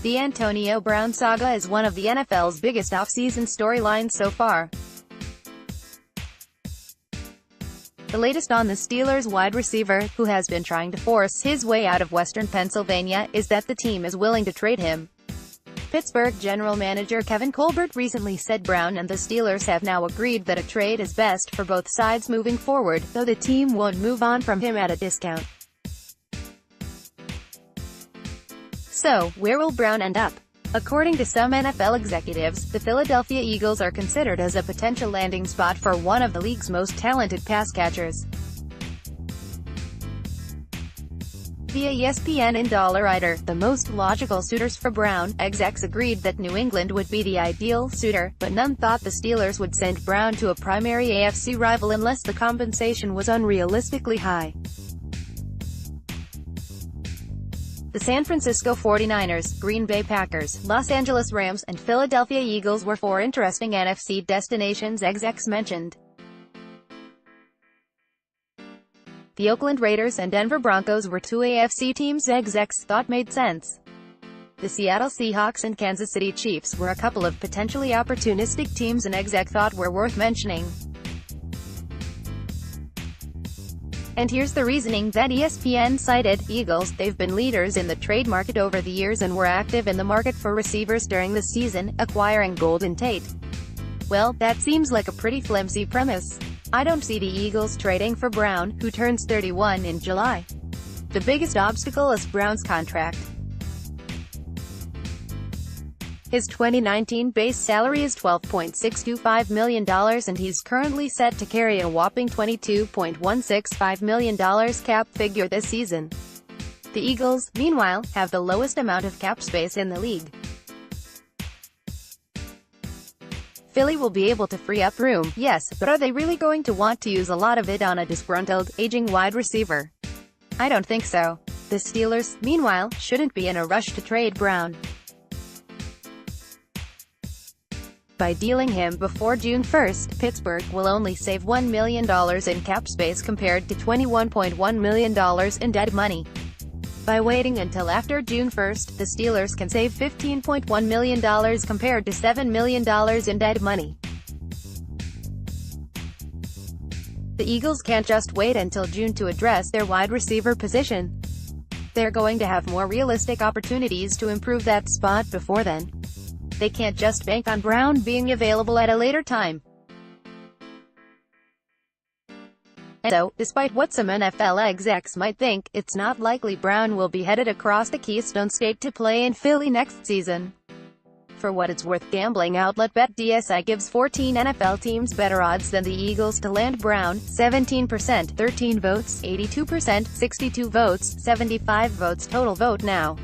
The Antonio Brown saga is one of the NFL's biggest off-season storylines so far. The latest on the Steelers wide receiver, who has been trying to force his way out of Western Pennsylvania, is that the team is willing to trade him. Pittsburgh general manager Kevin Colbert recently said Brown and the Steelers have now agreed that a trade is best for both sides moving forward, though the team won't move on from him at a discount. So, where will Brown end up? According to some NFL executives, the Philadelphia Eagles are considered as a potential landing spot for one of the league's most talented pass catchers. Via ESPN and Dollar, the most logical suitors for Brown, execs agreed that New England would be the ideal suitor, but none thought the Steelers would send Brown to a primary AFC rival unless the compensation was unrealistically high. The San Francisco 49ers, Green Bay Packers, Los Angeles Rams, and Philadelphia Eagles were four interesting NFC destinations execs mentioned. The Oakland Raiders and Denver Broncos were two AFC teams execs thought made sense. The Seattle Seahawks and Kansas City Chiefs were a couple of potentially opportunistic teams an exec thought were worth mentioning. And here's the reasoning that ESPN cited: Eagles, they've been leaders in the trade market over the years and were active in the market for receivers during the season, acquiring Golden Tate. Well, that seems like a pretty flimsy premise. I don't see the Eagles trading for Brown, who turns 31 in July. The biggest obstacle is Brown's contract. His 2019 base salary is $12.625 million and he's currently set to carry a whopping $22.165 million cap figure this season. The Eagles, meanwhile, have the lowest amount of cap space in the league. Philly will be able to free up room, yes, but are they really going to want to use a lot of it on a disgruntled, aging wide receiver? I don't think so. The Steelers, meanwhile, shouldn't be in a rush to trade Brown. By dealing him before June 1st, Pittsburgh will only save $1 million in cap space compared to $21.1 million in dead money. By waiting until after June 1st, the Steelers can save $15.1 million compared to $7 million in dead money. The Eagles can't just wait until June to address their wide receiver position. They're going to have more realistic opportunities to improve that spot before then. They can't just bank on Brown being available at a later time. And so, despite what some NFL execs might think, it's not likely Brown will be headed across the Keystone State to play in Philly next season. For what it's worth, gambling outlet BetDSI gives 14 NFL teams better odds than the Eagles to land Brown: 17%, 13 votes, 82%, 62 votes, 75 votes total. Vote now.